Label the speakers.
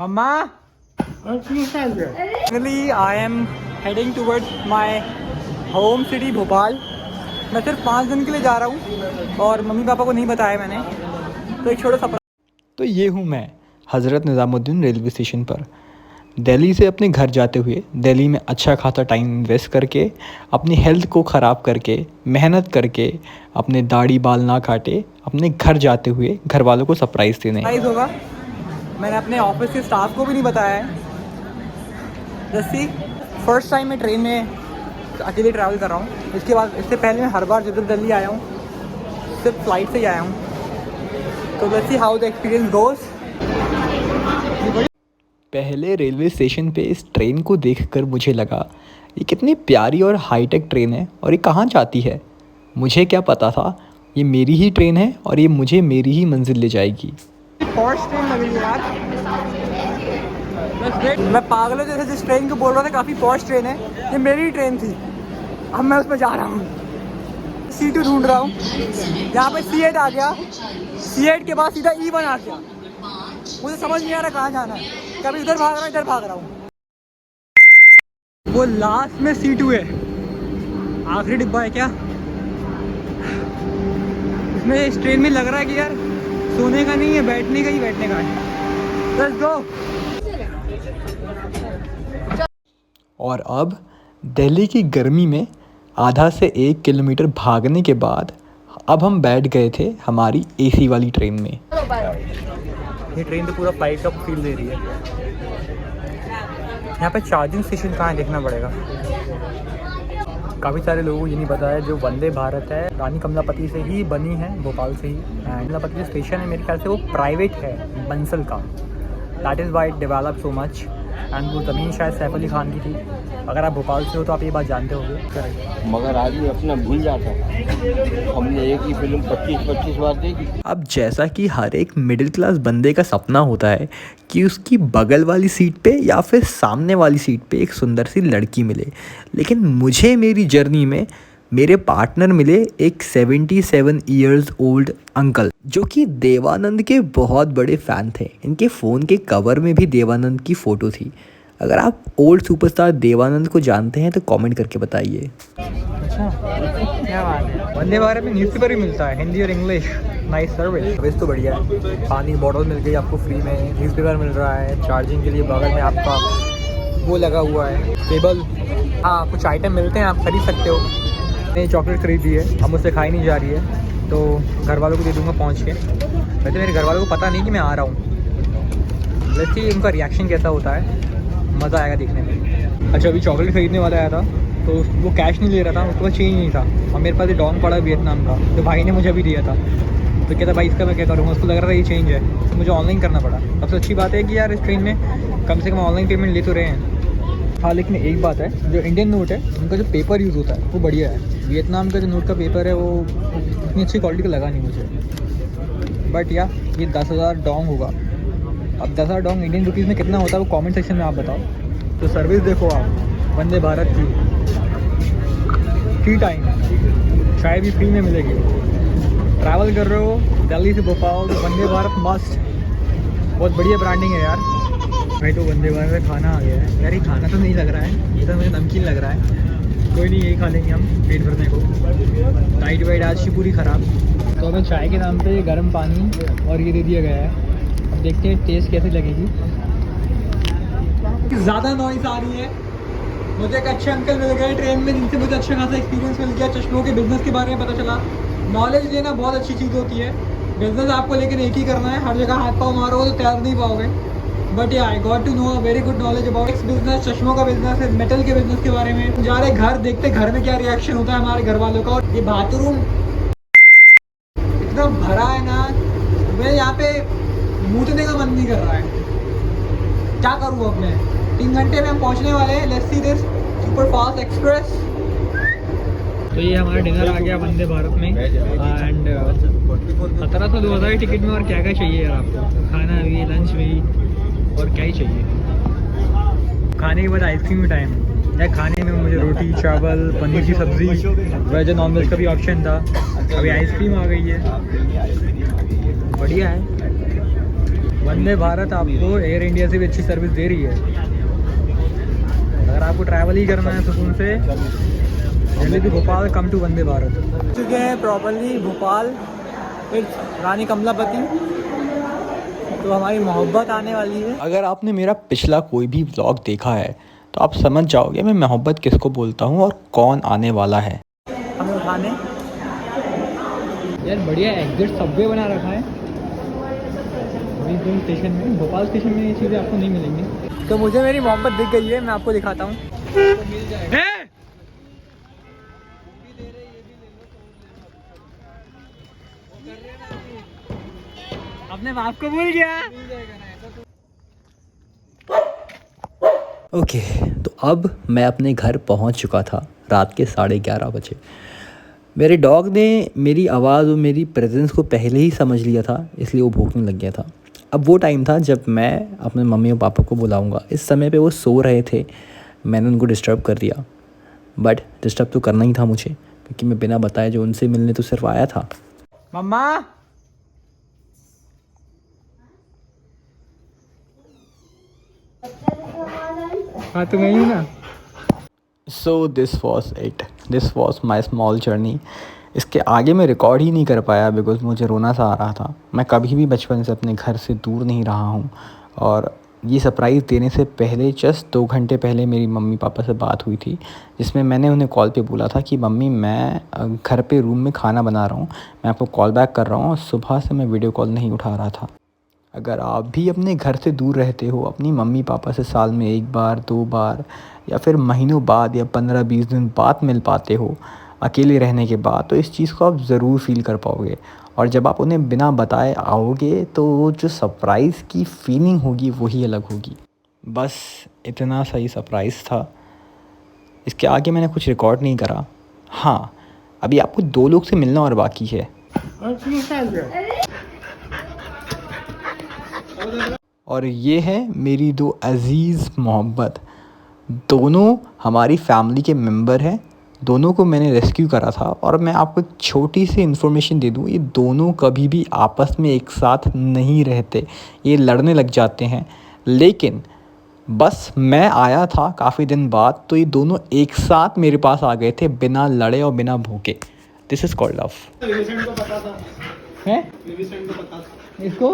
Speaker 1: Mama, finally I am heading towards my home city Bhopal. मैं सिर्फ 5 दिन के लिए जा रहा हूँ और मम्मी पापा को नहीं बताया मैंने, तो एक छोटा सा। तो ये हूँ मैं हज़रत निज़ामुद्दीन रेलवे स्टेशन पर, दिल्ली से अपने घर जाते हुए, दिल्ली में अच्छा खासा टाइम इन्वेस्ट करके, अपनी हेल्थ को ख़राब करके, मेहनत करके, अपने दाढ़ी बाल ना काटे, अपने घर जाते हुए घर वालों को सरप्राइज़ देने होगा। मैंने अपने ऑफिस के स्टाफ को भी नहीं बताया है। जैसे फर्स्ट टाइम मैं ट्रेन में अकेले ट्रैवल कर रहा हूँ। इसके बाद इससे पहले मैं हर बार जब दिल्ली आया हूँ सिर्फ फ्लाइट से ही आया हूँ। तो let's see how the experience goes. पहले रेलवे स्टेशन पे इस ट्रेन को देखकर मुझे लगा ये कितनी प्यारी और हाईटेक ट्रेन है और ये कहाँ जाती है। मुझे क्या पता था ये मेरी ही ट्रेन है और ये मुझे मेरी ही मंजिल ले जाएगी। पॉश ट्रेन लग रही है यार। मैं पागलों जैसे जिस ट्रेन को बोल रहा था काफ़ी पॉश ट्रेन है, ये मेरी ट्रेन थी। अब मैं उसमें जा रहा हूँ, सीट ढूंढ रहा हूँ। यहाँ पे C8 आ गया, C8 के बाद सीधा E1 आ गया। मुझे समझ नहीं आ रहा कहाँ जाना है, कभी इधर भाग रहा हूँ इधर भाग रहा हूँ। वो लास्ट में C2 है, आखिरी डिब्बा है क्या। इसमें इस ट्रेन में लग रहा है कि यार सोने का नहीं है, बैठने का ही बैठने का है। Let's go. और अब दिल्ली की गर्मी में आधा से 1 किलोमीटर भागने के बाद अब हम बैठ गए थे हमारी AC वाली ट्रेन में। ये ट्रेन तो पूरा फ्लाइट का फील दे रही है। यहाँ पे चार्जिंग स्टेशन कहाँ है देखना पड़ेगा। काफ़ी सारे लोगों को ये नहीं पता है, जो वंदे भारत है रानी कमलापति से ही बनी है, भोपाल से ही। कमलापति जो स्टेशन है मेरे ख्याल से वो प्राइवेट है बंसल का। That is why it develop so much. And वो ज़मीन शायद सैफ अली खान की थी। अगर आप भोपाल से हो तो आप ये बात जानते होंगे।
Speaker 2: मगर आदमी अपना भूल जाता है। हमने एक ही फिल्म 25-25 बार देखी।
Speaker 3: अब जैसा कि हर एक मिडिल क्लास बंदे का सपना होता है कि उसकी बगल वाली सीट पे या फिर सामने वाली सीट पे एक सुंदर सी लड़की मिले, लेकिन मुझे मेरी जर्नी में मेरे पार्टनर मिले एक 77 ईयर्स ओल्ड अंकल, जो कि देवानंद के बहुत बड़े फ़ैन थे। इनके फ़ोन के कवर में भी देवानंद की फ़ोटो थी। अगर आप ओल्ड सुपरस्टार देवानंद को जानते हैं तो कमेंट करके बताइए।
Speaker 1: अच्छा क्या बात है। वंदे भारत में न्यूज़पेपर भी मिलता है, हिंदी और इंग्लिश। नाइस सर्विस तो बढ़िया है। पानी बॉटल मिल गई आपको फ्री में, न्यूज़पेपर मिल रहा है, चार्जिंग के लिए बगल में आपका वो लगा हुआ है टेबल। हाँ कुछ आइटम मिलते हैं, आप खरीद सकते हो। मैंने चॉकलेट खरीदी है, अब मुझसे खाई नहीं जा रही है तो घर वालों को दे दूँगा पहुँच के। वैसे मेरे घर वालों को पता नहीं कि मैं आ रहा हूँ। लेट्स सी उनका रिएक्शन कैसा होता है, मज़ा आएगा देखने में। अच्छा अभी चॉकलेट खरीदने वाला आया था तो वो कैश नहीं ले रहा था, उसके पास चेंज नहीं था और मेरे पास ये डोंग पड़ा वियतनाम का जो भाई ने मुझे अभी दिया था। तो कहता भाई इसका मैं क्या करूँगा, उसको लग रहा है ये चेंज है तो मुझे ऑनलाइन करना पड़ा। सबसे अच्छी बात है कि यार इस ट्रेन में कम से कम ऑनलाइन पेमेंट ले तो रहे हैं। हाँ लेकिन एक बात है, जो इंडियन नोट है उनका जो पेपर यूज़ होता है वो बढ़िया है। वियतनाम का जो नोट का पेपर है वो उतनी अच्छी क्वालिटी का लगा नहीं मुझे। बट या ये 10,000 डोंग होगा। अब 10,000 डोंग इंडियन रुपीज़ में कितना होता है वो कमेंट सेक्शन में आप बताओ। तो सर्विस देखो आप वंदे भारत की, फ्री टाइम, चाय भी फ्री में मिलेगी। ट्रैवल कर रहे हो दिल्ली से भोपाल तो वंदे भारत मस्ट। बहुत बढ़िया ब्रांडिंग है यार। भाई तो वंदे भारत में खाना आ गया है यार। ये खाना तो नहीं लग रहा है, ये तो मुझे नमकीन लग रहा है। कोई नहीं यही खा लेंगे हम पेट भरने को। नाइट वाइट आज की पूरी ख़राब। तो हमें चाय के नाम पे गर्म पानी और ये दे दिया गया है। अब देखते हैं टेस्ट कैसी लगेगी। ज़्यादा नॉइज़ आ रही है। मुझे एक अच्छे अंकल मिल गए ट्रेन में जिनसे मुझे अच्छा खासा एक्सपीरियंस मिल गया। चश्मों के बिज़नेस के बारे में पता चला। नॉलेज लेना बहुत अच्छी चीज़ होती है। बिज़नेस आपको लेकिन एक ही करना है, हर जगह हाथ पाँव मारो तो तैर नहीं पाओगे। But I got to know a very good knowledge about business, चश्मों का बिजनेस है, मेटल के बिजनेस के बारे में। जा रहे घर, देखते घर में क्या रिएक्शन होता है हमारे घर वालों का। और ये बाथरूम इतना भरा है ना, मेरे यहाँ पे मूतने का मन नहीं कर रहा है। क्या करूँ अब मैं। 3 घंटे में हम पहुँचने वाले हैं। Let's see this super fast express. तो ये हमारा डिनर आ गया वंदे भारत में एंड 1700-2000 टिकट में। और क्या क्या चाहिए यार आपको, खाना भी, लंच भी, और क्या ही चाहिए। खाने के बाद आइसक्रीम टाइम है। खाने में मुझे रोटी चावल पनीर की सब्ज़ी, वेज नॉन वेज का भी ऑप्शन था। अभी आइसक्रीम आ गई है, बढ़िया है। वंदे भारत आपको एयर इंडिया से भी अच्छी सर्विस दे रही है। अगर आपको ट्रैवल ही करना है सुकून से, Delhi to Bhopal, come to Vande Bharat. चुके हैं प्रॉपरली भोपाल फिर रानी कमलापति, तो हमारी मोहब्बत आने वाली है।
Speaker 3: अगर आपने मेरा पिछला कोई भी व्लॉग देखा है तो आप समझ जाओगे मैं मोहब्बत किसको बोलता हूँ और कौन आने वाला है।
Speaker 1: हमें उठाने यार बढ़िया एग्जिट सबवे बना रखा है स्टेशन में। भोपाल स्टेशन में ये चीज़ें आपको नहीं मिलेंगी। तो मुझे मेरी मोहब्बत दिख गई है, मैं आपको दिखाता हूँ। तो मिल जाएगा। अपने बाप को भूल गया।
Speaker 3: ओके तो अब मैं अपने घर पहुंच चुका था रात के 11:30 बजे। मेरे डॉग ने मेरी आवाज़ और मेरी प्रेजेंस को पहले ही समझ लिया था, इसलिए वो भौंकने लग गया था। अब वो टाइम था जब मैं अपने मम्मी और पापा को बुलाऊंगा। इस समय पे वो सो रहे थे, मैंने उनको डिस्टर्ब कर दिया। बट डिस्टर्ब तो करना ही था मुझे, क्योंकि मैं बिना बताए जो उनसे मिलने तो सिर्फ आया था।
Speaker 1: मम्मा हाँ तो मैं ही हूँ ना।
Speaker 3: So this was my small journey. इसके आगे मैं रिकॉर्ड ही नहीं कर पाया बिकॉज़ मुझे रोना सा आ रहा था। मैं कभी भी बचपन से अपने घर से दूर नहीं रहा हूँ, और ये सरप्राइज़ देने से पहले जस्ट 2 घंटे पहले मेरी मम्मी पापा से बात हुई थी, जिसमें मैंने उन्हें कॉल पे बोला था कि मम्मी मैं घर पे रूम में खाना बना रहा हूँ, मैं आपको कॉल बैक कर रहा हूँ। और सुबह से मैं वीडियो कॉल नहीं उठा रहा था। अगर आप भी अपने घर से दूर रहते हो, अपनी मम्मी पापा से साल में 1 बार 2 बार या फिर महीनों बाद या 15-20 दिन बाद मिल पाते हो अकेले रहने के बाद, तो इस चीज़ को आप ज़रूर फील कर पाओगे। और जब आप उन्हें बिना बताए आओगे तो वो जो सरप्राइज़ की फीलिंग होगी वही अलग होगी। बस इतना सही सरप्राइज़ था, इसके आगे मैंने कुछ रिकॉर्ड नहीं करा। हाँ, अभी आपको 2 लोग से मिलना और बाकी है। और ये है मेरी 2 अज़ीज़ मोहब्बत। दोनों हमारी फैमिली के मेंबर हैं, दोनों को मैंने रेस्क्यू करा था। और मैं आपको एक छोटी सी इन्फॉर्मेशन दे दूँ, ये दोनों कभी भी आपस में एक साथ नहीं रहते, ये लड़ने लग जाते हैं। लेकिन बस मैं आया था काफ़ी दिन बाद तो ये दोनों एक साथ मेरे पास आ गए थे, बिना लड़े और बिना भूखे। This is called love.
Speaker 1: है इसको